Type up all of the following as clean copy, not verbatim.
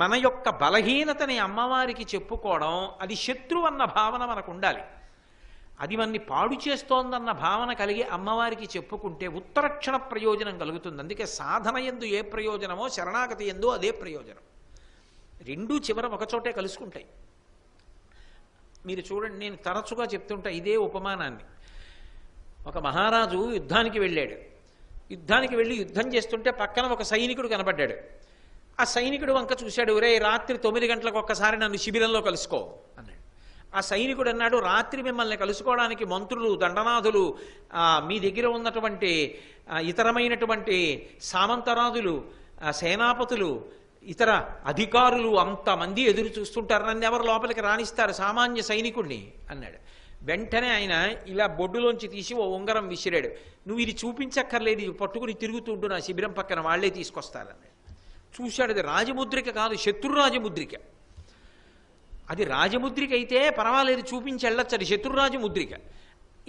మన యొక్క బలహీనతని అమ్మవారికి చెప్పుకోవడం, అది శత్రువు అన్న భావన మనకు ఉండాలి. అది మనని పాడు చేస్తోందన్న భావన కలిగి అమ్మవారికి చెప్పుకుంటే ఉత్తరక్షణ ప్రయోజనం కలుగుతుంది. అందుకే సాధన యందు ఏ ప్రయోజనమో శరణాగతి యందు అదే ప్రయోజనం. రెండూ చివర ఒకచోటే కలుసుకుంటాయి. మీరు చూడండి, నేను తరచుగా చెప్తుంటా ఇదే ఉపమానాన్ని. ఒక మహారాజు యుద్ధానికి వెళ్ళాడు. యుద్ధానికి వెళ్ళి యుద్ధం చేస్తుంటే పక్కన ఒక సైనికుడు కనపడ్డాడు. ఆ సైనికుడు వంక చూశాడు, ఒరే రాత్రి 9 గంటలకు ఒక్కసారి నన్ను శిబిరంలో కలుసుకో అన్నాడు. ఆ సైనికుడు అన్నాడు, రాత్రి మిమ్మల్ని కలుసుకోవడానికి మంత్రులు, దండనాథులు, మీ దగ్గర ఉన్నటువంటి ఇతరమైనటువంటి సామంతరాజులు, సేనాపతులు, ఇతర అధికారులు అంతమంది ఎదురు చూస్తుంటారు, నన్ను ఎవరు లోపలికి రాణిస్తారు సామాన్య సైనికుడిని అన్నాడు. వెంటనే ఆయన ఇలా బొడ్డులోంచి తీసి ఓ ఉంగరం విసిరాడు. నువ్వు ఇది చూపించక్కర్లేదు, ఇది పట్టుకుని తిరుగుతుంటూ నా శిబిరం పక్కన వాళ్లే తీసుకొస్తారన్నాడు. చూశాడు, అది రాజముద్రిక కాదు, శత్రురాజముద్రిక. అది రాజముద్రిక అయితే పర్వాలేదు చూపించి వెళ్ళొచ్చు, అది శత్రురాజముద్రిక.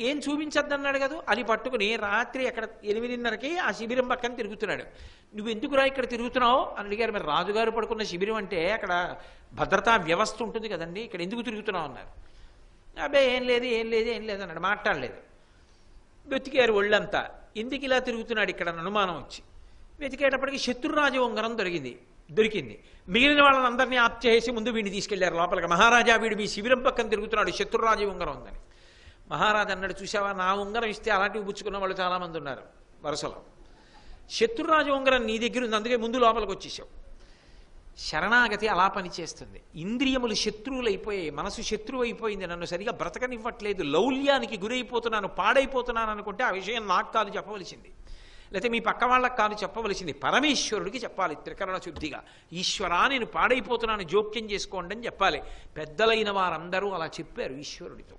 ఏం చూపించద్దన్నాడు కదా, అది పట్టుకుని రాత్రి అక్కడ 8:30కి ఆ శిబిరం పక్కన తిరుగుతున్నాడు. నువ్వు ఎందుకురా ఇక్కడ తిరుగుతున్నావు అని అడిగారు. మరి రాజుగారు పడుకున్న శిబిరం అంటే అక్కడ భద్రతా వ్యవస్థ ఉంటుంది కదండి, ఇక్కడ ఎందుకు తిరుగుతున్నావు అన్నారు. అబ్బాయి ఏం లేదు అన్నాడు, మాట్లాడలేదు. వెతికారు ఒళ్ళంతా, ఎందుకు ఇలా తిరుగుతున్నాడు ఇక్కడ అనుమానం వచ్చి వెతికేటప్పటికి శత్రురాజు ఉంగరం దొరికింది. మిగిలిన వాళ్ళని అందరినీ ఆప్ చేసి ముందు వీడిని తీసుకెళ్లారు లోపలికి. మహారాజా, వీడు మీ శిబిరం పక్కన తిరుగుతున్నాడు, శత్రురాజు ఉంగరం ఉందని. మహారాజు అన్నాడు, చూసావా, నా ఉంగరం ఇస్తే అలాంటివి పుచ్చుకున్న వాళ్ళు చాలామంది ఉన్నారు వరుసలో. శత్రురాజు ఉంగరం నీ దగ్గర ఉంది, అందుకే ముందు లోపలికి వచ్చేసావు. శరణాగతి అలా పనిచేస్తుంది. ఇంద్రియములు శత్రువులైపోయాయి, మనసు శత్రువు అయిపోయింది, నన్ను సరిగా బ్రతకనివ్వట్లేదు, లౌల్యానికి గురైపోతున్నాను, పాడైపోతున్నాను అనుకుంటే ఆ విషయం నాకు కాదు చెప్పవలసింది, లేకపోతే మీ పక్క వాళ్ళకి కాదు చెప్పవలసింది, పరమేశ్వరుడికి చెప్పాలి త్రికరణ శుద్ధిగా. ఈశ్వరా, నేను పాడైపోతున్నాను, జోక్యం చేసుకోండి అని చెప్పాలి. పెద్దలైన వారందరూ అలా చెప్పారు ఈశ్వరుడితో.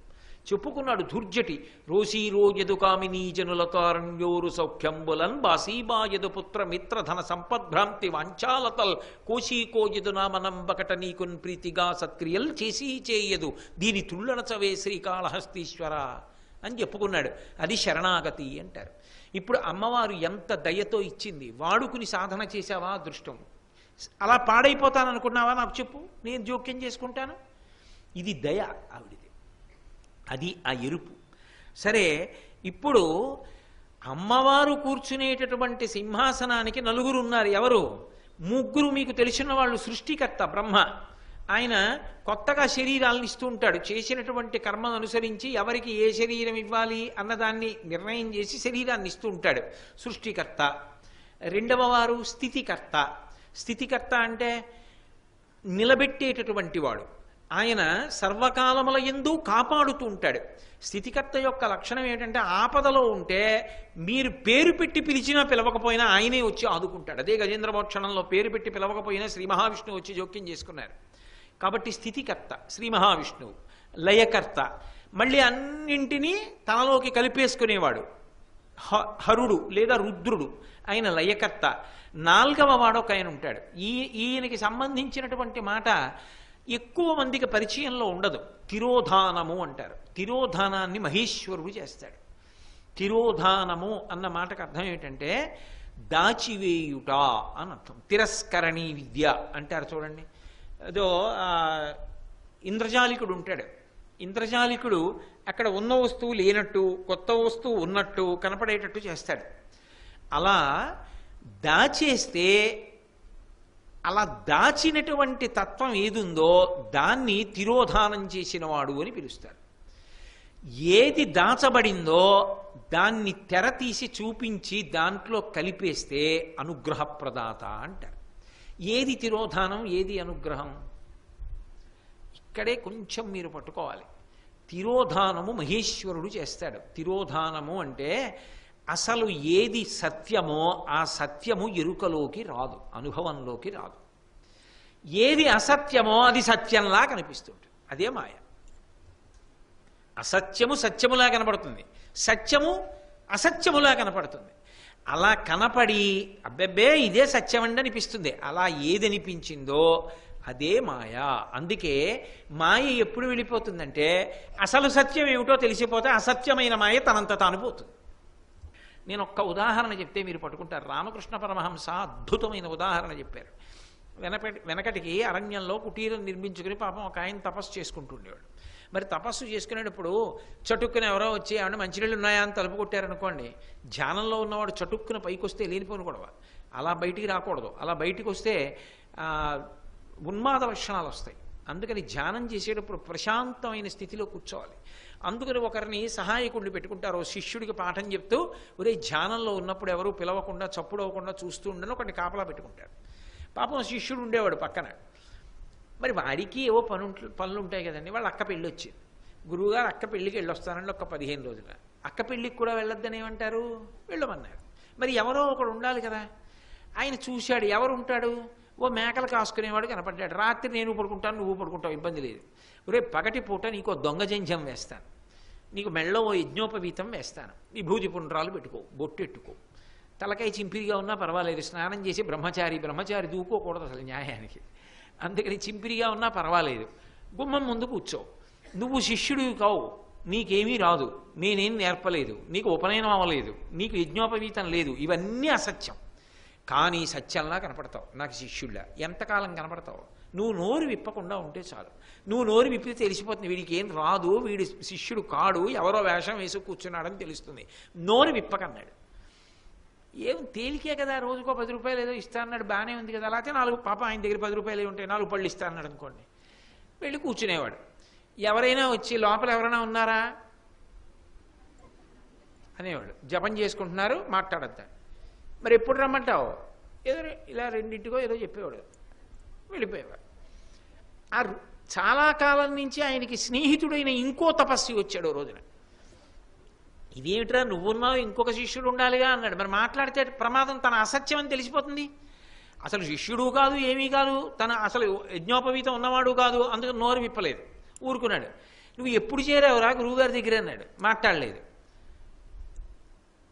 చెప్పుకున్నాడు ధూర్జటి, రోషీరోయదు కామినీ జనులతారణ్యోరు సౌఖ్యంబులన్ బాసీబాయదు పుత్ర మిత్ర ధన సంపద్భ్రాంతి వాంఛాలతల్ కోశీకోయదు నామనంబకట నీకున్ ప్రీతిగా సత్క్రియల్ చేసి చేయదు దీని తుళ్ళనచవే శ్రీకాళహస్తీశ్వర అని చెప్పుకున్నాడు. అది శరణాగతి అంటారు. ఇప్పుడు అమ్మవారు ఎంత దయతో ఇచ్చింది, వాడుకుని సాధన చేశావా అదృష్టం. అలా పాడైపోతాననుకున్నావా నాకు చెప్పు, నేను జోక్యం చేసుకుంటాను. ఇది దయ ఆవిడిది, అది ఆ ఎరుపు. సరే, ఇప్పుడు అమ్మవారు కూర్చునేటటువంటి సింహాసనానికి 4 ఉన్నారు. ఎవరు? 3 మీకు తెలిసిన వాళ్ళు. సృష్టికర్త బ్రహ్మ, ఆయన కొత్తగా శరీరాలను ఇస్తూ ఉంటాడు. చేసినటువంటి కర్మను అనుసరించి ఎవరికి ఏ శరీరం ఇవ్వాలి అన్నదాన్ని నిర్ణయం చేసి శరీరాన్ని ఇస్తూ ఉంటాడు సృష్టికర్త. 2వ వారు స్థితికర్త. స్థితికర్త అంటే నిలబెట్టేటటువంటి వాడు. ఆయన సర్వకాలముల యందు కాపాడుతూ ఉంటాడు. స్థితికర్త యొక్క లక్షణం ఏంటంటే ఆపదలో ఉంటే మీరు పేరు పెట్టి పిలిచినా పిలవకపోయినా ఆయనే వచ్చి ఆదుకుంటాడు. అదే గజేంద్ర మోక్షణంలో పేరు పెట్టి పిలవకపోయినా శ్రీ మహావిష్ణువు వచ్చి జోక్యం చేసుకున్నారు. కాబట్టి స్థితికర్త శ్రీ మహావిష్ణువు. లయకర్త, మళ్ళీ అన్నింటినీ తనలోకి కలిపేసుకునేవాడు హరుడు లేదా రుద్రుడు, ఆయన లయకర్త. 4వ వాడు ఒక ఆయన ఉంటాడు. ఈయనకి సంబంధించినటువంటి మాట ఎక్కువ మందికి పరిచయంలో ఉండదు. తిరోధానము అంటారు. తిరోధానాన్ని మహేశ్వరుడు చేస్తాడు. తిరోధానము అన్న మాటకు అర్థం ఏంటంటే దాచివేయుట అని అర్థం. తిరస్కరణీ విద్య అంటారు చూడండి. అదో ఇంద్రజాలికుడు ఉంటాడు. ఇంద్రజాలికుడు అక్కడ ఉన్న వస్తువు లేనట్టు, కొత్త వస్తువు ఉన్నట్టు కనపడేటట్టు చేస్తాడు. అలా దాచేస్తే, అలా దాచినటువంటి తత్వం ఏదుందో దాన్ని తిరోధానం చేసినవాడు అని పిలుస్తారు. ఏది దాచబడిందో దాన్ని తెర తీసి చూపించి దాంట్లో కలిపేస్తే అనుగ్రహప్రదాత అంటారు. ఏది తిరోధానం, ఏది అనుగ్రహం? ఇక్కడే కొంచెం మీరు పట్టుకోవాలి. తిరోధానము మహేశ్వరుడు చేస్తాడు. తిరోధానము అంటే అసలు ఏది సత్యమో ఆ సత్యము ఎరుకలోకి రాదు, అనుభవంలోకి రాదు. ఏది అసత్యమో అది సత్యంలా కనిపిస్తుంటుంది, అదే మాయ. అసత్యము సత్యములా కనపడుతుంది, సత్యము అసత్యములా కనపడుతుంది. అలా కనపడి అబ్బెబ్బే ఇదే సత్యమండి అనిపిస్తుంది. అలా ఏదనిపించిందో అదే మాయ. అందుకే మాయ ఎప్పుడు వెళ్ళిపోతుందంటే అసలు సత్యం ఏమిటో తెలిసిపోతే అసత్యమైన మాయ తనంత తాను పోతుంది. నేను ఒక్క ఉదాహరణ చెప్తే మీరు పట్టుకుంటారు. రామకృష్ణ పరమహంస అద్భుతమైన ఉదాహరణ చెప్పారు. వెనకటికి అరణ్యంలో కుటీరం నిర్మించుకుని పాపం ఒక ఆయన తపస్సు చేసుకుంటుండేవాడు. మరి తపస్సు చేసుకునేటప్పుడు చటుక్కున ఎవరో వచ్చి ఏమన్నా మంచినీళ్ళు ఉన్నాయా అని తలుపు కొట్టారనుకోండి, ధ్యానంలో ఉన్నవాడు చటుక్కున పైకి వస్తే లేనిపోను గొడవ, అలా బయటికి రాకూడదు. అలా బయటికి వస్తే ఉన్మాద లక్షణాలు వస్తాయి. అందుకని ధ్యానం చేసేటప్పుడు ప్రశాంతమైన స్థితిలో కూర్చోవాలి. అందుకని ఒకరిని సహాయకుడిని పెట్టుకుంటారు. శిష్యుడికి పాఠం చెప్తూ ఒరే ధ్యానంలో ఉన్నప్పుడు ఎవరు పిలవకుండా చప్పుడవకుండా చూస్తూ ఉండని ఒకటి కాపలా పెట్టుకుంటారు. పాపం శిష్యుడు ఉండేవాడు పక్కన. మరి వాడికి ఏవో పనులు ఉంటాయి కదండి. వాళ్ళ అక్క పెళ్ళి వచ్చింది. గురువుగారు అక్క పెళ్ళికి వెళ్ళొస్తానండి ఒక 15 రోజుల. అక్క పెళ్ళికి కూడా వెళ్ళొద్దని ఏమంటారు, వెళ్ళమన్నారు. మరి ఎవరో ఒకడు ఉండాలి కదా. ఆయన చూశాడు, ఎవరు ఉంటాడు, ఓ మేకలు కాసుకునేవాడు కనపడ్డాడు. రాత్రి నేను పడుకుంటాను, నువ్వు పడుకుంటావు, ఇబ్బంది లేదు. రేపు పగటి పూట నీకు దొంగ జంజం వేస్తాను, నీకు మెళ్ళో ఓ యజ్ఞోపవీతం వేస్తాను, విభూతి పుండ్రాలు పెట్టుకో, బొట్టెట్టుకో, తలకాయ చింపిరిగా ఉన్నా పర్వాలేదు, స్నానం చేసి బ్రహ్మచారి దూకోకూడదు అసలు న్యాయానికి, అందుకని చింపిరిగా ఉన్నా పర్వాలేదు, గుమ్మం ముందు కూర్చో. నువ్వు శిష్యుడివి కావు, నీకేమీ రాదు, నేనేం నేర్పలేదు, నీకు ఉపనయనం అవ్వలేదు, నీకు యజ్ఞోపవీతం లేదు, ఇవన్నీ అసత్యం. కానీ సత్యంలా కనపడతావు నాకు శిష్యుడిలా. ఎంతకాలం కనపడతావు? నువ్వు నోరు విప్పకుండా ఉంటే చాలు. నువ్వు నోరు విప్పితే తెలిసిపోతుంది వీడికి ఏం రాదు, వీడి శిష్యుడు కాడు, ఎవరో వేషం వేసి కూర్చున్నాడని తెలుస్తుంది. నోరు విప్పకన్నాడు. ఏం తేలికే కదా, రోజుకో 10 రూపాయలు ఏదో ఇస్తా అన్నాడు, బాగానే ఉంది కదా. అలాగే 4 పాప ఆయన దగ్గర 10 రూపాయలు ఉంటాయి, 4 పళ్ళు ఇస్తా అన్నాడు అనుకోండి, వెళ్ళి కూర్చునేవాడు. ఎవరైనా వచ్చి లోపల ఎవరైనా ఉన్నారా అనేవాడు. జపం చేసుకుంటున్నారు, మాట్లాడద్దా. మరి ఎప్పుడు రమ్మంటావు, ఏదో ఇలా 2ంటికో ఏదో చెప్పేవాడు, వెళ్ళిపోయేవాడు. చాలా కాలం నుంచి ఆయనకి స్నేహితుడైన ఇంకో తపస్వి వచ్చాడు రోజున. ఇదేమిట్రా నువ్వున్నావు, ఇంకొక శిష్యుడు ఉండాలిగా అన్నాడు. మరి మాట్లాడితే ప్రమాదం, తన అసత్యం అని తెలిసిపోతుంది. అసలు శిష్యుడు కాదు, ఏమీ కాదు, తన అసలు యజ్ఞోపవీతం ఉన్నవాడు కాదు, అందుకని నోరు విప్పలేదు, ఊరుకున్నాడు. నువ్వు ఎప్పుడు చేరావురా గురువుగారి దగ్గర అన్నాడు. మాట్లాడలేదు.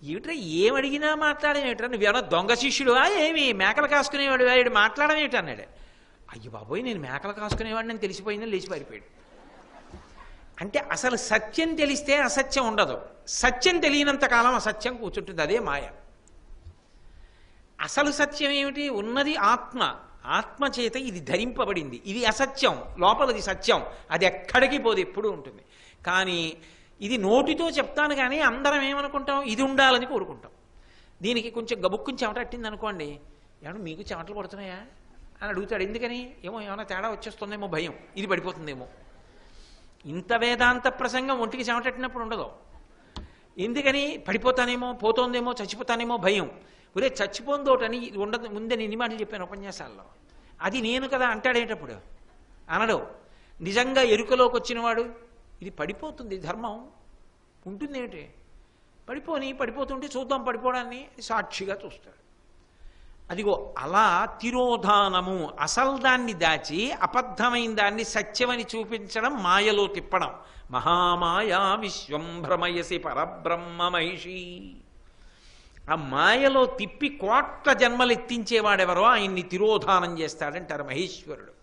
ఏమిట్రా ఏమడిగినా మాట్లాడేమిట్రా, నువ్వేమన్నా దొంగ శిష్యుడువా, ఏమి మేకలు కాసుకునేవాడు వాడు మాట్లాడమేమిటి అన్నాడు. అయ్యో బాబోయ్, నేను మేకలు కాసుకునేవాడిని అని తెలిసిపోయిందని లేచి పారిపోయాడు. అంటే అసలు సత్యం తెలిస్తే అసత్యం ఉండదు, సత్యం తెలియనంత కాలం అసత్యం కూర్చుంటుంది, అదే మాయ. అసలు సత్యం ఏమిటి, ఉన్నది ఆత్మ, ఆత్మ చేత ఇది ధరింపబడింది, ఇది అసత్యం, లోపలది సత్యం, అది ఎక్కడికి పోదు, ఎప్పుడూ ఉంటుంది. కానీ ఇది నోటితో చెప్తాను కానీ అందరం ఏమనుకుంటాం, ఇది ఉండాలని కోరుకుంటాం. దీనికి కొంచెం గబుక్కుని చెమటట్టింది అనుకోండి, ఏమన్నా మీకు చెమటలు పడుతున్నాయా అని అడుగుతాడు. ఎందుకని, ఏమో ఏమైనా తేడా వచ్చేస్తుందేమో భయం, ఇది పడిపోతుందేమో. ఇంత వేదాంత ప్రసంగం ఒంటికి చెమటట్టినప్పుడు ఉండదు. ఎందుకని, పడిపోతానేమో, పోతోందేమో, చచ్చిపోతానేమో భయం. ఒరే చచ్చిపోందోటని ఉండదు, ముందని ఎన్ని మాటలు చెప్పాను ఉపన్యాసాల్లో. అది నేను కదా అంటాడేటప్పుడు అనడు. నిజంగా ఎరుకలోకి వచ్చినవాడు ఇది పడిపోతుంది, ధర్మం ఉంటుంది ఏమిటి, పడిపోతుంటే చూద్దాం పడిపోవడాన్ని సాక్షిగా చూస్తాడు. అదిగో అలా తిరోధానము, అసలు దాన్ని దాచి అబద్ధమైన దాన్ని సత్యమని చూపించడం, మాయలో తిప్పడం. మహామాయా విశ్వం భ్రమయసి పరబ్రహ్మ మహిషి. ఆ మాయలో తిప్పి కోట్ల జన్మలు ఎత్తించేవాడెవరో ఆయన్ని తిరోధానం చేస్తాడంటారు మహేశ్వరుడు.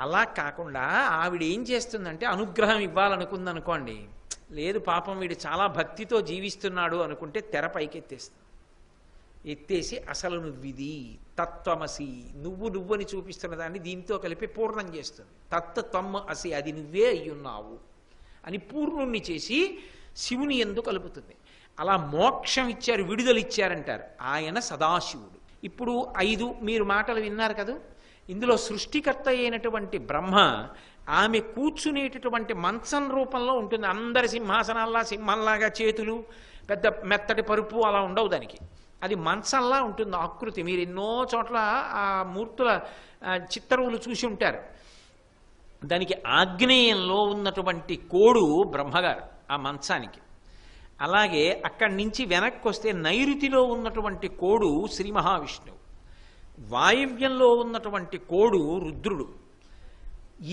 అలా కాకుండా ఆవిడ ఏం చేస్తుందంటే, అనుగ్రహం ఇవ్వాలనుకుందనుకోండి, లేదు పాపం వీడు చాలా భక్తితో జీవిస్తున్నాడు అనుకుంటే తెర పైకి ఎత్తేసి అసలు నువ్విది తత్వమసి, నువ్వని చూపిస్తున్న దాన్ని దీంతో కలిపి పూర్ణం చేస్తుంది. తత్వం అసి, అది నువ్వే అయ్యున్నావు అని పూర్ణుణ్ణి చేసి శివుని యందు కలుపుతుంది. అలా మోక్షం ఇచ్చారు, విడుదల ఇచ్చారంటారు. ఆయన సదాశివుడు. ఇప్పుడు 5 మీరు మాటలు విన్నారు కదా. ఇందులో సృష్టికర్త అయినటువంటి బ్రహ్మ ఆమె కూర్చునేటటువంటి మంచం రూపంలో ఉంటుంది. అందరి సింహాసనాల్లా సింహంలాగా చేతులు, పెద్ద మెత్తటి పరుపు అలా ఉండవు దానికి. అది మంచంలా ఉంటుంది ఆకృతి. మీరు ఎన్నో చోట్ల ఆ మూర్తుల చిత్తరువులు చూసి ఉంటారు. దానికి ఆగ్నేయంలో ఉన్నటువంటి కోడు బ్రహ్మగారు ఆ మంచానికి. అలాగే అక్కడి నుంచి వెనక్కి వస్తే నైరుతిలో ఉన్నటువంటి కోడు శ్రీ మహావిష్ణువు, వాయవ్యంలో ఉన్నటువంటి కోడు రుద్రుడు,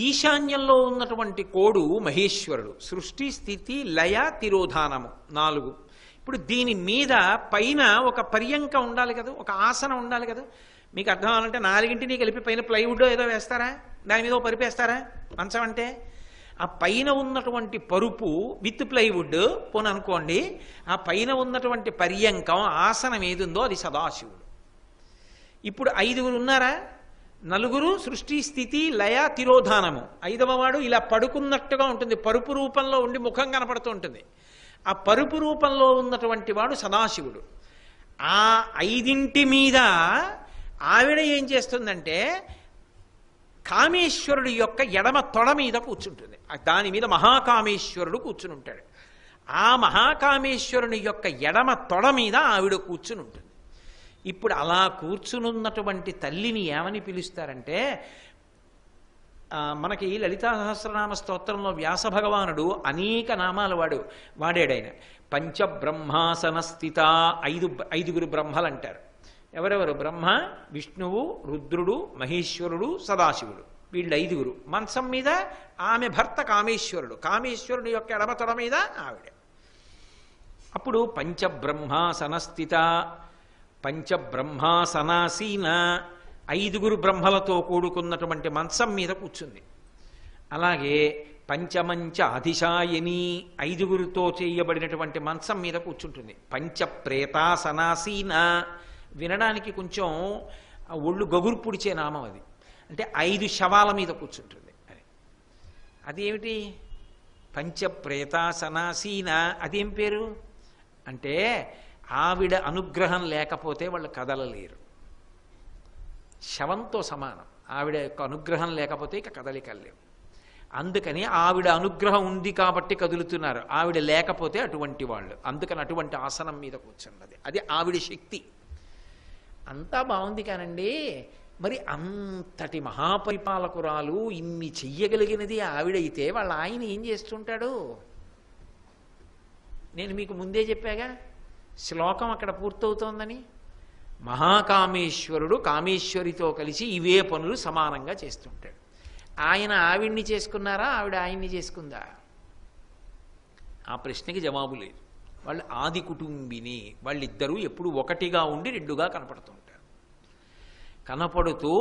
ఈశాన్యంలో ఉన్నటువంటి కోడు మహేశ్వరుడు. సృష్టి, స్థితి, లయ, తిరోధానము 4. ఇప్పుడు దీని మీద పైన ఒక పర్యంక ఉండాలి కదా, ఒక ఆసనం ఉండాలి కదా. మీకు అర్థం అవ్వాలంటే 4ంటిని కలిపి పైన ప్లైవుడ్ ఏదో వేస్తారా, దాని మీద పరిపేస్తారా మంచం అంటే. ఆ పైన ఉన్నటువంటి పరుపు విత్ ప్లైవుడ్ పోని అనుకోండి, ఆ పైన ఉన్నటువంటి పర్యంకం ఆసనం ఏదుందో అది సదాశివుడు. ఇప్పుడు 5గురు ఉన్నారా? 4 సృష్టి స్థితి లయ తిరోధానము. 5వ వాడు ఇలా పడుకున్నట్టుగా ఉంటుంది, పరుపు రూపంలో ఉండి ముఖం కనపడుతూ ఉంటుంది. ఆ పరుపు రూపంలో ఉన్నటువంటి వాడు సదాశివుడు. ఆ 5 మీద ఆవిడ ఏం చేస్తుందంటే కామేశ్వరుడు యొక్క ఎడమ తొడ మీద కూర్చుంటుంది. దాని మీద మహాకామేశ్వరుడు కూర్చుని ఉంటాడు. ఆ మహాకామేశ్వరుని యొక్క ఎడమ తొడ మీద ఆవిడ కూర్చుని ఉంటుంది. ఇప్పుడు అలా కూర్చునున్నటువంటి తల్లిని ఏమని పిలుస్తారంటే, మనకి లలితా సహస్రనామ స్తోత్రంలో వ్యాస భగవానుడు అనేక నామాలు వాడాడాయన. పంచబ్రహ్మాసన స్థిత, 5గురు బ్రహ్మలు అంటారు. ఎవరెవరు? బ్రహ్మ, విష్ణువు, రుద్రుడు, మహేశ్వరుడు, సదాశివుడు. వీళ్ళు 5గురు. మంచం మీద ఆమె భర్త కామేశ్వరుడు, కామేశ్వరుడు యొక్క ఎడమతొడ మీద ఆవిడ. అప్పుడు పంచబ్రహ్మాసన స్థిత, పంచబ్రహ్మాసనాసీన, 5గురు బ్రహ్మలతో కూడుకున్నటువంటి మంచం మీద కూర్చుంది. అలాగే పంచమంచ అధిశాయని, 5గురితో చేయబడినటువంటి మంచం మీద కూర్చుంటుంది. పంచప్రేతాసనాసీన, వినడానికి కొంచెం ఒళ్ళు గగురు పుడిచే నామం అది. అంటే 5 శవాల మీద కూర్చుంటుంది. అదేమిటి పంచప్రేతాసనాసీన? అదేం పేరు అంటే, ఆవిడ అనుగ్రహం లేకపోతే వాళ్ళు కదలలేరు. శవంతో సమానం. ఆవిడ యొక్క అనుగ్రహం లేకపోతే ఇక కదలికలేవు. అందుకని ఆవిడ అనుగ్రహం ఉంది కాబట్టి కదులుతున్నారు. ఆవిడ లేకపోతే అటువంటి వాళ్ళు. అందుకని అటువంటి ఆసనం మీద కూర్చున్నది. అది ఆవిడ శక్తి. అంతా బాగుంది కానండి, మరి అంతటి మహాపరిపాలకురాలు ఇన్ని చెయ్యగలిగినది ఆవిడైతే వాళ్ళ ఆయన ఏం చేస్తుంటాడు? నేను మీకు ముందే చెప్పాగా, శ్లోకం అక్కడ పూర్తవుతోందని. మహాకామేశ్వరుడు కామేశ్వరితో కలిసి ఇవే పనులు సమానంగా చేస్తుంటాడు. ఆయన ఆవిడ్ని చేసుకున్నారా, ఆవిడ ఆయన్ని చేసుకుందా? ఆ ప్రశ్నకి జవాబు లేదు. వాళ్ళు ఆది కుటుంబిని. వాళ్ళిద్దరూ ఎప్పుడు ఒకటిగా ఉండి 2గా కనపడుతుంటారు. కనపడుతూ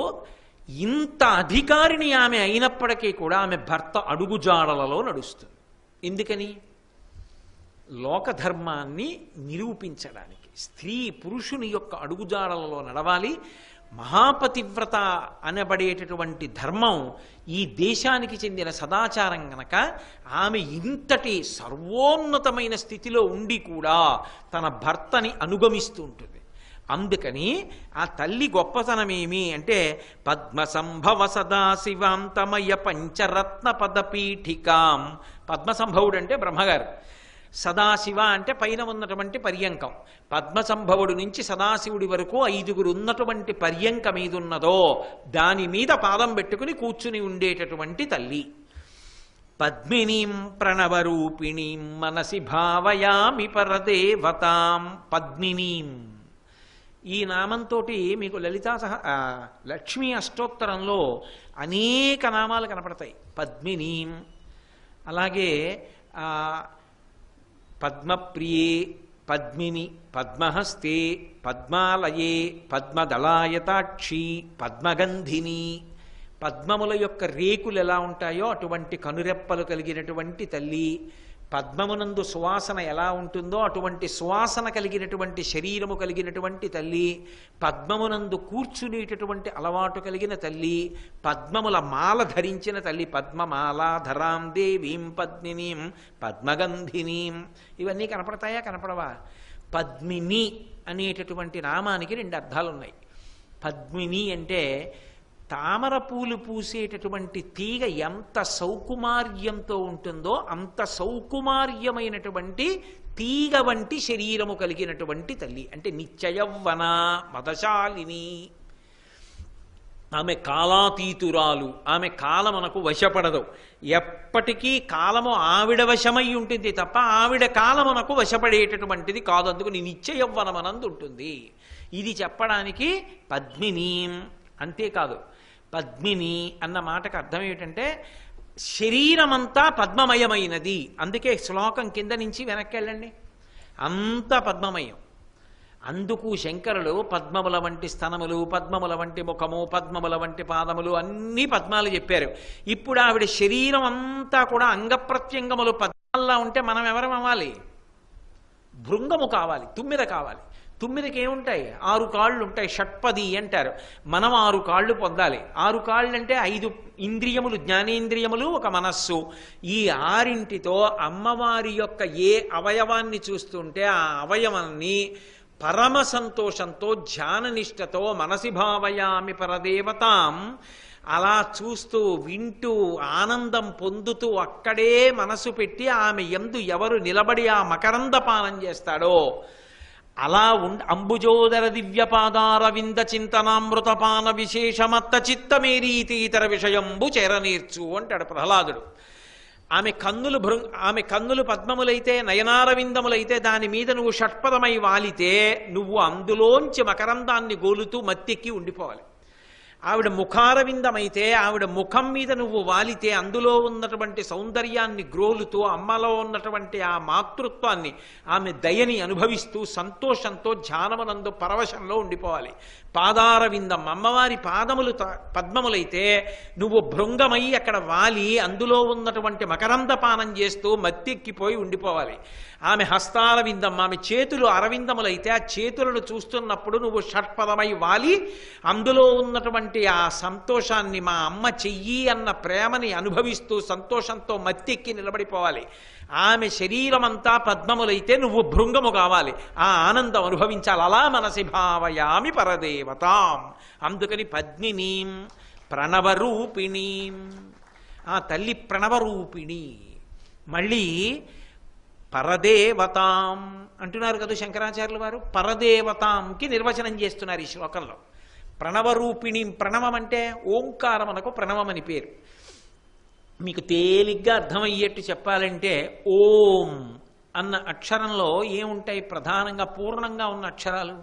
ఇంత అధికారిని ఆమె అయినప్పటికీ కూడా ఆమె భర్త అడుగుజాడలలో నడుస్తుంది. ఎందుకని? లోకధర్మాన్ని నిరూపించడానికి. స్త్రీ పురుషుని యొక్క అడుగుజాడలలో నడవాలి. మహాపతివ్రత అనబడేటటువంటి ధర్మం ఈ దేశానికి చెందిన సదాచారం గనక ఆమె ఇంతటి సర్వోన్నతమైన స్థితిలో ఉండి కూడా తన భర్తని అనుగమిస్తూ ఉంటుంది. అందుకని ఆ తల్లి గొప్పతనమేమి అంటే, పద్మసంభవ సదాశివాంతమయ పంచరత్న పదపీఠికాం. పద్మసంభవుడు అంటే బ్రహ్మగారు, సదాశివ అంటే పైన ఉన్నటువంటి పర్యంకం. పద్మసంభవుడు నుంచి సదాశివుడి వరకు 5గురు ఉన్నటువంటి పర్యంకం ఏదున్నదో దాని మీద పాదం పెట్టుకుని కూర్చుని ఉండేటటువంటి తల్లి. పద్మినీం ప్రణవరూపిణీం మనసి భావయామి పరదేవతాం. పద్మినీం ఈ నామంతో మీకు లక్ష్మీ అష్టోత్తరంలో అనేక నామాలు కనపడతాయి. పద్మినీం, అలాగే పద్మప్రియే, పద్మిని, పద్మహస్తే, పద్మాలయే, పద్మదళాయతాక్షి, పద్మగంధిని. పద్మముల యొక్క రేకులు ఎలా ఉంటాయో అటువంటి కనురెప్పలు కలిగినటువంటి తల్లి. పద్మమునందు సువాసన ఎలా ఉంటుందో అటువంటి సువాసన కలిగినటువంటి శరీరము కలిగినటువంటి తల్లి. పద్మమునందు కూర్చునేటటువంటి అలవాటు కలిగిన తల్లి. పద్మముల మాల ధరించిన తల్లి. పద్మమాలాధరాం దేవీం పద్మినీం పద్మగంధినీం. ఇవన్నీ కనపడతాయా, కనపడవా? పద్మిని అనేటటువంటి నామానికి 2 అర్థాలు ఉన్నాయి. పద్మిని అంటే తామర పూలు పూసేటటువంటి తీగ ఎంత సౌకుమార్యంతో ఉంటుందో అంత సౌకుమార్యమైనటువంటి తీగ వంటి శరీరము కలిగినటువంటి తల్లి. అంటే నిత్యయవ్వన మదశాలిని. ఆమె కాలాతీతురాలు. ఆమె కాలమునకు వశపడదు. ఎప్పటికీ కాలము ఆవిడ వశమై ఉంటుంది తప్ప ఆవిడ కాలమునకు వశపడేటటువంటిది కాదు. అందుకు నిత్యయవ్వనమనందు ఉంటుంది. ఇది చెప్పడానికి పద్మినీం. అంతేకాదు, పద్మిని అన్న మాటకు అర్థం ఏమిటంటే శరీరమంతా పద్మమయమైనది. అందుకే శ్లోకం కింద నుంచి వెనక్కి వెళ్ళండి, అంతా పద్మమయం. అందుకు శంకరులు పద్మముల వంటి స్తనములు, పద్మముల వంటి ముఖము, పద్మముల వంటి పాదములు అన్నీ పద్మాలు చెప్పారు. ఇప్పుడు ఆవిడ శరీరం అంతా కూడా అంగప్రత్యంగములు పద్మాల్లా ఉంటే మనం ఎవరం అవ్వాలి? భృంగము కావాలి, తుమ్మిద కావాలి. తుమ్మిదకి ఏముంటాయి? 6 కాళ్ళు ఉంటాయి, షట్పది అంటారు. మనం 6 కాళ్ళు పొందాలి. 6 కాళ్ళు అంటే 5 ఇంద్రియములు, జ్ఞానేంద్రియములు, ఒక మనస్సు. ఈ 6ంటితో అమ్మవారి యొక్క ఏ అవయవాన్ని చూస్తుంటే ఆ అవయవాన్ని పరమ సంతోషంతో ధ్యాననిష్టతో మనసి భావయామి పరదేవతాం అలా చూస్తూ వింటూ ఆనందం పొందుతూ అక్కడే మనసు పెట్టి ఆమె యందు ఎవరు నిలబడి ఆ మకరంద పానం చేస్తాడో అలా అంబుజోదర దివ్యపాదార వింద చింతనామృతపాన విశేషమత్త చిత్తమేరీతి ఇతర విషయంబు చేరనేర్చు అంటాడు ప్రహ్లాదుడు. ఆమె కన్నులు పద్మములైతే, నయనారవిందములైతే దాని మీద నువ్వు షట్పదమై వాలితే నువ్వు అందులోంచి మకరందాన్ని గోలుతూ మత్తెక్కి ఉండిపోవాలి. ఆవిడ ముఖారవిందమైతే ఆవిడ ముఖం మీద నువ్వు వాలితే అందులో ఉన్నటువంటి సౌందర్యాన్ని గ్రోలుతూ అమ్మలో ఉన్నటువంటి ఆ మాతృత్వాన్ని, ఆమె దయని అనుభవిస్తూ సంతోషంతో ధ్యానమునందు పరవశంలో ఉండిపోవాలి. పాదారవిందం, అమ్మవారి పాదములు పద్మములైతే నువ్వు భృంగమై అక్కడ వాలి అందులో ఉన్నటువంటి మకరంద పానం చేస్తూ మత్తెక్కిపోయి ఉండిపోవాలి. ఆమె హస్తారవిందం, ఆమె చేతులు అరవిందములైతే ఆ చేతులను చూస్తున్నప్పుడు నువ్వు షట్పదమై వాలి అందులో ఉన్నటువంటి ఆ సంతోషాన్ని, మా అమ్మ చెయ్యి అన్న ప్రేమని అనుభవిస్తూ సంతోషంతో మత్తెక్కి నిలబడిపోవాలి. ఆమె శరీరమంతా పద్మములైతే నువ్వు భృంగము కావాలి, ఆ ఆనందం అనుభవించాలి. అలా మనసి భావయామి పరదేవతాం. అందుకని పద్మినీం ప్రణవరూపిణీం, ఆ తల్లి ప్రణవరూపిణి. మళ్ళీ పరదేవతాం అంటున్నారు కదా శంకరాచార్యుల వారు. పరదేవతాంకి నిర్వచనం చేస్తున్నారు ఈ శ్లోకంలో. ప్రణవరూపిణి, ప్రణవం అంటే ఓంకారం అనకు ప్రణవం అని పేరు. మీకు తేలిగ్గా అర్థమయ్యేట్టు చెప్పాలంటే ఓం అన్న అక్షరంలో ఏముంటాయి? ప్రధానంగా పూర్ణంగా ఉన్న అక్షరాలు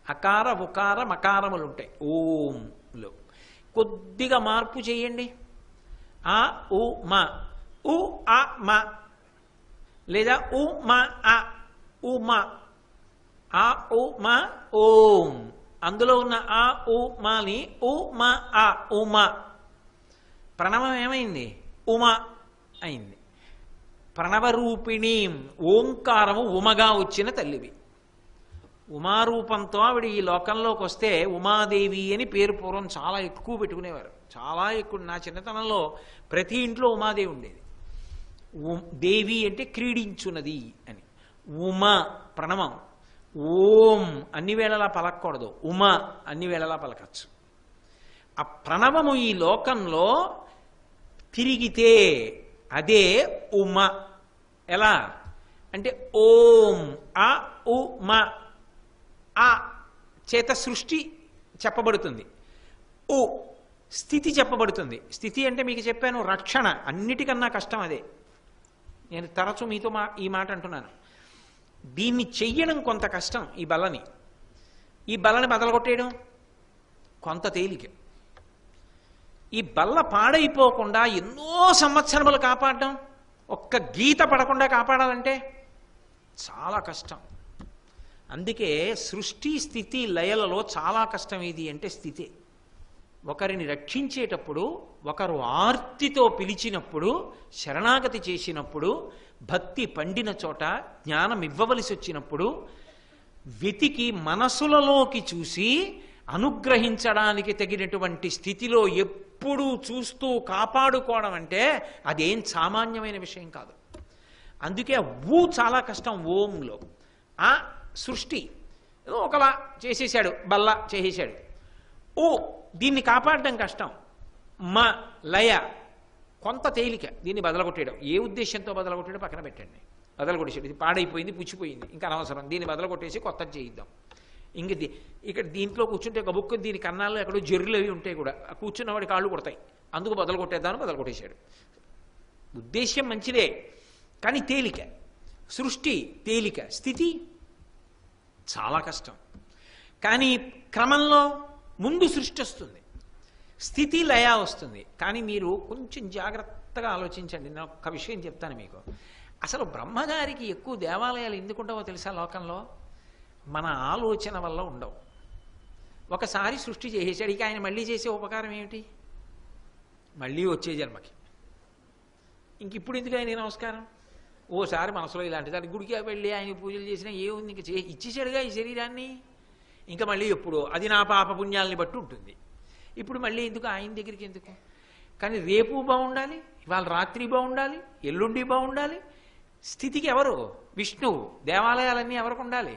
అకార, ఉకార, మకారములు ఉంటాయి ఓంలో. కొద్దిగా మార్పు చేయండి. ఆ ఉ మా, ఉ ఆ మా, లేదా ఉ మా ఆ, ఉ మా, ఆ ఉ మా ఓం. అందులో ఉన్న ఆ ఉ మాని ఉ మా ఆ, ఉమా. ప్రణవం ఏమైంది? ఉమా అయింది. ప్రణవరూపిణి, ఓంకారము ఉమగా వచ్చిన తల్లివి. ఉమారూపంతో ఆవిడ ఈ లోకంలోకి వస్తే ఉమాదేవి అని పేరు పూర్వం చాలా ఎక్కువ పెట్టుకునేవారు. చాలా ఎక్కువ. నా చిన్నతనంలో ప్రతి ఇంట్లో ఉమాదేవి ఉండేది. దేవి అంటే క్రీడించున్నది అని. ఉమ ప్రణవం. ఓం అన్ని వేళలా పలకూడదు, ఉమ అన్ని వేళలా పలకచ్చు. ఆ ప్రణవము ఈ లోకంలో తిరిగితే అదే ఉమ. ఎలా అంటే ఓం ఆ ఉ మ, ఆ చేత సృష్టి చెప్పబడుతుంది, ఉ స్థితి చెప్పబడుతుంది. స్థితి అంటే మీకు చెప్పాను రక్షణ, అన్నిటికన్నా కష్టం అదే. నేను తరచు మీతో ఈ మాట అంటున్నాను. దీన్ని చెయ్యడం కొంత కష్టం. ఈ బల్లని బదలగొట్టేయడం కొంత తేలిక. ఈ బల్ల పాడైపోకుండా ఎన్నో సంవత్సరములు కాపాడడం, ఒక్క గీత పడకుండా కాపాడాలంటే చాలా కష్టం. అందుకే సృష్టి స్థితి లయలలో చాలా కష్టం ఏది అంటే స్థితే. ఒకరిని రక్షించేటప్పుడు, ఒకరు ఆర్తితో పిలిచినప్పుడు, శరణాగతి చేసినప్పుడు, భక్తి పండిన చోట జ్ఞానం ఇవ్వవలసి వచ్చినప్పుడు వెతికి మనసులలోకి చూసి అనుగ్రహించడానికి తగినటువంటి స్థితిలో ఎప్పుడూ చూస్తూ కాపాడుకోవడం అంటే అదేం సామాన్యమైన విషయం కాదు. అందుకే ఊ చాలా కష్టం ఓంలో. ఆ సృష్టి ఏదో ఒకలా చేసేసాడు, బల్ల చేసేసాడు. ఓ దీన్ని కాపాడడం కష్టం. మ లయ కొంత తేలిక. దీన్ని బదలగొట్టేయడం. ఏ ఉద్దేశంతో బదలగొట్టేయడం పక్కన పెట్టండి. బదలగొట్టేసాడు, ఇది పాడైపోయింది, పుచ్చిపోయింది, ఇంకా అనవసరం, దీన్ని బదలగొట్టేసి కొత్తది చేయిద్దాం. ఇంక ఇక్కడ దీంట్లో కూర్చుంటే గబుక్కు దీని కన్నాల్లో ఎక్కడో జర్రులు అవి ఉంటాయి కూడా, కూర్చున్నవాడి కాళ్ళు కొడతాయి, అందుకు బదలగొట్టేద్దామని బదలగొట్టేశాడు. ఉద్దేశ్యం మంచిదే కానీ తేలిక. సృష్టి తేలిక, స్థితి చాలా కష్టం. కానీ క్రమంలో ముందు సృష్టి వస్తుంది, స్థితి లయ వస్తుంది. కానీ మీరు కొంచెం జాగ్రత్తగా ఆలోచించండి. నేను ఒక్క విషయం చెప్తాను మీకు. అసలు బ్రహ్మగారికి ఎక్కువ దేవాలయాలు ఎందుకు ఉండవో తెలుసా లోకంలో? మన ఆలోచన వల్ల ఉండవు. ఒకసారి సృష్టి చేసేసాడు, ఇక ఆయన మళ్ళీ చేసే ఉపకారం ఏమిటి? మళ్ళీ వచ్చే జన్మకి. ఇంక ఇప్పుడు ఎందుకు ఆయన నమస్కారం? ఓసారి మనసులో ఇలాంటి దాన్ని గుడికి వెళ్ళి ఆయన పూజలు చేసినా ఏముంది, ఇంకా ఇచ్చేసాడుగా ఈ శరీరాన్ని, ఇంకా మళ్ళీ ఎప్పుడో అది నా పాప పుణ్యాలని బట్టి ఉంటుంది. ఇప్పుడు మళ్ళీ ఎందుకు ఆయన దగ్గరికి ఎందుకు? కానీ రేపు బాగుండాలి, ఇవాళ రాత్రి బాగుండాలి, ఎల్లుండి బాగుండాలి. స్థితికి ఎవరు? విష్ణువు. దేవాలయాలన్నీ ఎవరికి ఉండాలి?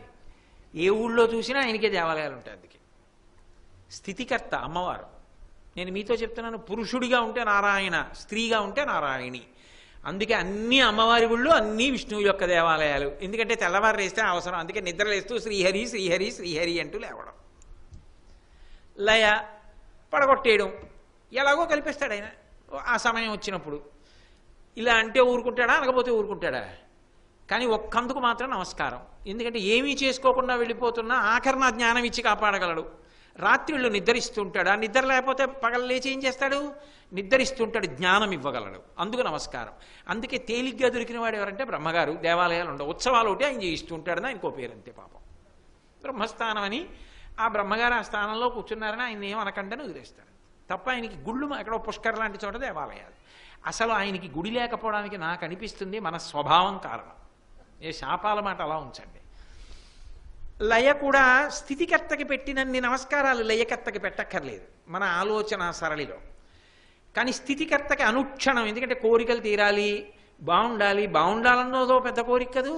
ఏ ఊళ్ళో చూసినా ఆయనకే దేవాలయాలు ఉంటాయి. అందుకే స్థితికర్త అమ్మవారు. నేను మీతో చెప్తున్నాను, పురుషుడిగా ఉంటే నారాయణ, స్త్రీగా ఉంటే నారాయణి. అందుకే అన్ని అమ్మవారి గుళ్ళు, అన్నీ విష్ణువు యొక్క దేవాలయాలు. ఎందుకంటే తెల్లవారు లేస్తే అవసరం. అందుకే నిద్రలేస్తూ శ్రీహరి శ్రీహరి శ్రీహరి అంటూ లేవడం, లయ పడగొట్టేయడం, ఎలాగో కల్పిస్తాడు ఆయన ఆ సమయం వచ్చినప్పుడు. ఇలా అంటే ఊరుకుంటాడా, అనకపోతే ఊరుకుంటాడా? కానీ ఒక్కందుకు మాత్రం నమస్కారం. ఎందుకంటే ఏమీ చేసుకోకుండా వెళ్ళిపోతున్నా ఆఖరణ జ్ఞానం ఇచ్చి కాపాడగలడు. రాత్రిళ్ళు నిద్రిస్తుంటాడు. ఆ నిద్ర లేకపోతే పగలు లేచి ఏం చేస్తాడు? నిద్రిస్తుంటాడు, జ్ఞానం ఇవ్వగలడు. అందుకు నమస్కారం. అందుకే తేలిగ్గా దొరికిన వాడు ఎవరంటే బ్రహ్మగారు. దేవాలయాలు ఉండవు, ఉత్సవాలు ఒకటి ఆయన చేయిస్తూ ఉంటాడని ఆయనకో పేరంతే పాపం. బ్రహ్మస్థానం అని ఆ బ్రహ్మగారు ఆ స్థానంలో కూర్చున్నారని ఆయన ఏమనకంటని వదిలేస్తాడు తప్ప. ఆయనకి గుళ్ళు ఎక్కడో పుష్కర లాంటి చోట దేవాలయాలు. అసలు ఆయనకి గుడి లేకపోవడానికి నాకు అనిపిస్తుంది మన స్వభావం కారణం. ఏ శాపాల మాట అలా ఉంచండి. లయ కూడా స్థితికర్తకి పెట్టినన్ని నమస్కారాలు లయకర్తకి పెట్టక్కర్లేదు మన ఆలోచన సరళిలో. కానీ స్థితికర్తకి అనుక్షణం, ఎందుకంటే కోరికలు తీరాలి, బాగుండాలి. బాగుండాలన్నదో పెద్ద కోరిక కదూ.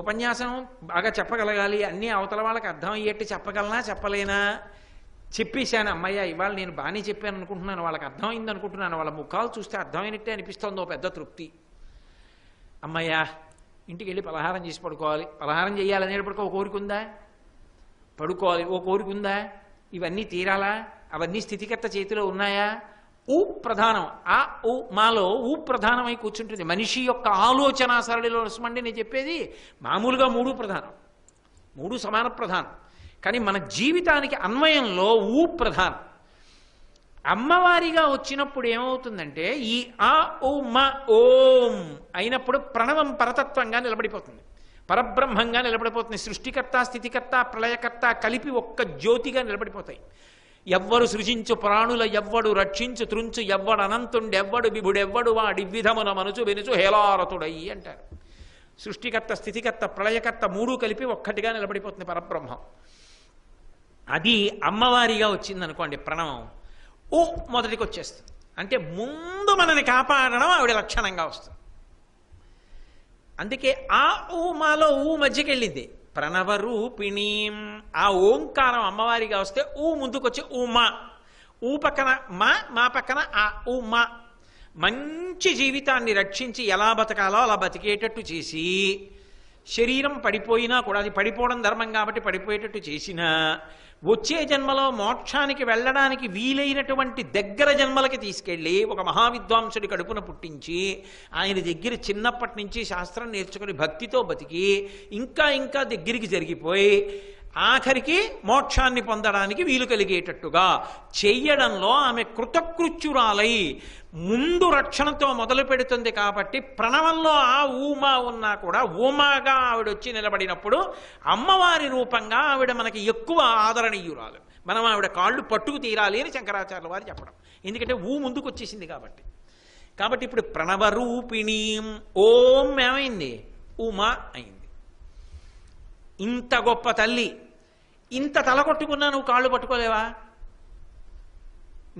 ఉపన్యాసం బాగా చెప్పగలగాలి, అన్నీ అవతల వాళ్ళకి అర్థం అయ్యేట్టు చెప్పగలనా చెప్పలేనా? చెప్పేశాను, అమ్మయ్య ఇవాళ నేను బాగానే చెప్పాను అనుకుంటున్నాను, వాళ్ళకి అర్థమైంది అనుకుంటున్నాను, వాళ్ళ ముఖాలు చూస్తే అర్థమైనట్టే అనిపిస్తుందో పెద్ద తృప్తి. అమ్మయ్య ఇంటికి వెళ్ళి పలహారం చేసి పడుకోవాలి. పలహారం చేయాలనేటప్పటికీ ఓ కోరిక ఉందా? పడుకోవాలి ఓ కోరిక ఉందా? ఇవన్నీ తీరాలా? అవన్నీ స్థితికర్త చేతిలో ఉన్నాయా? ఊ ప్రధానం. ఆ ఊ మాలో ఊ ప్రధానమై కూర్చుంటుంది. మనిషి యొక్క ఆలోచన సరళిలో స్మండి నేను చెప్పేది మామూలుగా మూడు ప్రధానం, మూడు సమాన ప్రధానం. కానీ మన జీవితానికి అన్వయంలో ఊ ప్రధానం. అమ్మవారిగా వచ్చినప్పుడు ఏమవుతుందంటే ఈ ఆ ఓ మ ఓం అయినప్పుడు ప్రణవం పరతత్వంగా నిలబడిపోతుంది, పరబ్రహ్మంగా నిలబడిపోతుంది. సృష్టికర్త స్థితికర్త ప్రళయకర్త కలిపి ఒక్క జ్యోతిగా నిలబడిపోతాయి. ఎవ్వరు సృజించు ప్రాణుల ఎవ్వడు రక్షించు త్రుంచు ఎవ్వడు అనంతుండెవ్వడు విభుడెవ్వడు వాడివిధమున మనుచు వెనుచు హేలారతుడయి అంటారు. సృష్టికర్త స్థితికర్త ప్రళయకర్త మూడు కలిపి ఒక్కటిగా నిలబడిపోతుంది పరబ్రహ్మం. అది అమ్మవారిగా వచ్చిందనుకోండి ప్రణవం, ఓ మొదటికి వచ్చేస్తుంది. అంటే ముందు మనని కాపాడడం ఆవిడ లక్షణంగా వస్తుంది. అందుకే ఆ ఊ మాలో ఊ మధ్యకి వెళ్ళింది. ప్రణవ రూపిణీం, ఆ ఓంకారం అమ్మవారిగా వస్తే ఊ ముందుకొచ్చి ఊమా, ఊ పక్కన మా పక్కన ఆ ఊమా. మంచి జీవితాన్ని రక్షించి ఎలా బతకాలో అలా బతికేటట్టు చేసి, శరీరం పడిపోయినా కూడా అది పడిపోవడం ధర్మం కాబట్టి పడిపోయేటట్టు చేసినా, వచ్చే జన్మలో మోక్షానికి వెళ్ళడానికి వీలైనటువంటి దగ్గర జన్మలకి తీసుకెళ్ళి ఒక మహావిద్వాంసుడి కడుపున పుట్టించి ఆయన దగ్గర చిన్నప్పటి నుంచి శాస్త్రం నేర్చుకుని భక్తితో బతికి ఇంకా ఇంకా దగ్గరికి జరిగిపోయి ఆఖరికి మోక్షాన్ని పొందడానికి వీలు కలిగేటట్టుగా చెయ్యడంలో ఆమె కృతకృత్యురాలై ముందు రక్షణతో మొదలు పెడుతుంది. కాబట్టి ప్రణవంలో ఆ ఊమా ఉన్నా కూడా ఊమాగా ఆవిడ వచ్చి నిలబడినప్పుడు అమ్మవారి రూపంగా ఆవిడ మనకి ఎక్కువ ఆదరణీయురాలు. మనం ఆవిడ కాళ్ళు పట్టుకు తీరాలి అని శంకరాచార్యుల వారు చెప్పడం. ఎందుకంటే ఊ ముందుకు వచ్చేసింది కాబట్టి. కాబట్టి ఇప్పుడు ప్రణవ రూపిణీం ఓం ఏమైంది? ఉమా అయింది. ఇంత గొప్ప తల్లి, ఇంత తల కొట్టుకున్నా నువ్వు కాళ్ళు పట్టుకోలేవా?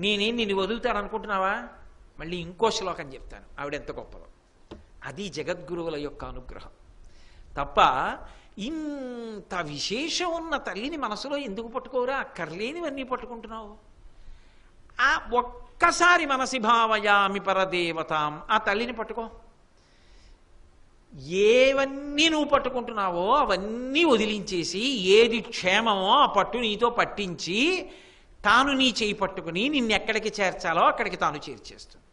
నేనేం నిన్ను వదులుతాననుకుంటున్నావా? మళ్ళీ ఇంకో శ్లోకం చెప్తాను ఆవిడెంత గొప్పదో. అది జగద్గురువుల యొక్క అనుగ్రహం తప్ప ఇంత విశేషం ఉన్న తల్లిని మనసులో ఎందుకు పట్టుకోరా? అక్కర్లేనివన్నీ పట్టుకుంటున్నావు. ఆ ఒక్కసారి మనసి భావయామి పరదేవతాం, ఆ తల్లిని పట్టుకో. ఏవన్నీ నువ్వు పట్టుకుంటున్నావో అవన్నీ వదిలించేసి ఏది క్షేమమో ఆ పట్టు నీతో పట్టించి తాను నీ చేయి పట్టుకుని నిన్నెక్కడికి చేర్చాలో అక్కడికి తాను చేర్చేస్తుంది.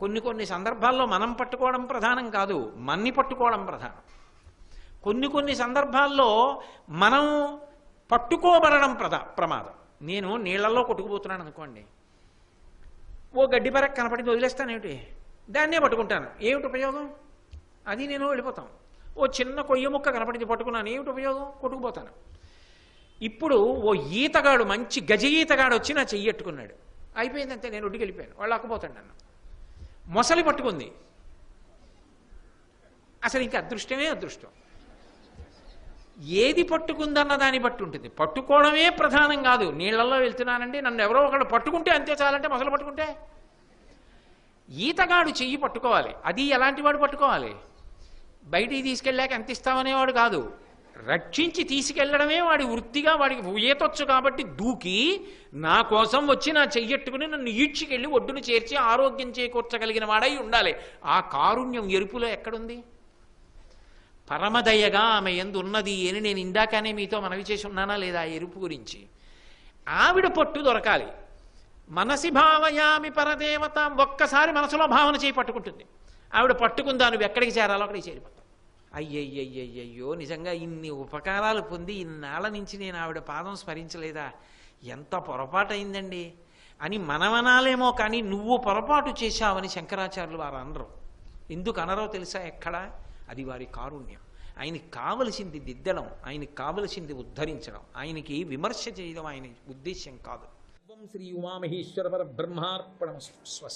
కొన్ని కొన్ని సందర్భాల్లో మనం పట్టుకోవడం ప్రధానం కాదు, మన్ని పట్టుకోవడం ప్రధానం. కొన్ని కొన్ని సందర్భాల్లో మనం పట్టుకోబడడం ప్రమాదం. నేను నీళ్లలో కొట్టుకుపోతున్నాను అనుకోండి, ఓ గడ్డి పరక కనపడింది వదిలేస్తానేమిటి? దాన్నే పట్టుకుంటాను, ఏమిటి ఉపయోగం? అది నేను వెళ్ళిపోతాం. ఓ చిన్న కొయ్య ముక్క కనపడింది పట్టుకున్నాను, ఏమిటి ఉపయోగం? కొట్టుకుపోతాను. ఇప్పుడు ఓ ఈతగాడు, మంచి గజ ఈతగాడు వచ్చి నా చెయ్యట్టుకున్నాడు, అయిపోయిందంతే, నేను ఒడ్డుకి వెళ్ళిపోయాను. వాళ్ళు అక్కపోతాడు నన్ను. మొసలి పట్టుకుంది, అసలు ఇంకా అదృష్టమే అదృష్టం. ఏది పట్టుకుందన్న దాన్ని బట్టి ఉంటుంది. పట్టుకోవడమే ప్రధానం కాదు. నీళ్లలో వెళ్తున్నానండి, నన్ను ఎవరో ఒకళ్ళు పట్టుకుంటే అంతే చాలంటే మొసలు పట్టుకుంటే. ఈతగాడు చెయ్యి పట్టుకోవాలి. అది ఎలాంటి వాడు పట్టుకోవాలి? బయటికి తీసుకెళ్ళాక ఎంత ఇస్తామనేవాడు కాదు, రక్షించి తీసుకెళ్లడమే వాడి వృత్తిగా. వాడికి ఈతొచ్చు కాబట్టి దూకి నా కోసం వచ్చి నా చెయ్యట్టుకుని నన్ను ఈడ్చికెళ్ళి ఒడ్డును చేర్చి ఆరోగ్యం చేకూర్చగలిగిన వాడై ఉండాలి. ఆ కారుణ్యం ఎరుపులో ఎక్కడుంది? పరమదయగా ఆమె యందు ఉన్నది అని నేను ఇందాకనే మీతో మనవి చేసి ఉన్నానా లేదా? ఆ ఎరుపు గురించి. ఆవిడ పట్టు దొరకాలి. మనసి భావయామి పరదేవత, ఒక్కసారి మనసులో భావన చేయి పట్టుకుంటుంది. ఆవిడ పట్టుకుందా, నువ్వు ఎక్కడికి చేరాలో అక్కడికి చేరిపోతావు. అయ్యయ్యయ్యయ్యో, నిజంగా ఇన్ని ఉపకారాలు పొంది ఇన్నాళ్ళ నుంచి నేను ఆవిడ పాదం స్మరించలేదా, ఎంత పొరపాటు అయిందండి అని మనమనాలేమో. కానీ నువ్వు పొరపాటు చేశావని శంకరాచార్యులు వారు అనరు. ఎందుకు అనరో తెలుసా? ఎక్కడా? అది వారి కారుణ్యం. ఆయనకి కావలసింది దిద్దడం, ఆయనకి కావలసింది ఉద్ధరించడం, ఆయనకి విమర్శ చేయడం ఆయన ఉద్దేశ్యం కాదు. శ్రీ ఉమామహేశ్వర పరబ్రహ్మార్పణమస్తు. స్వస్తి.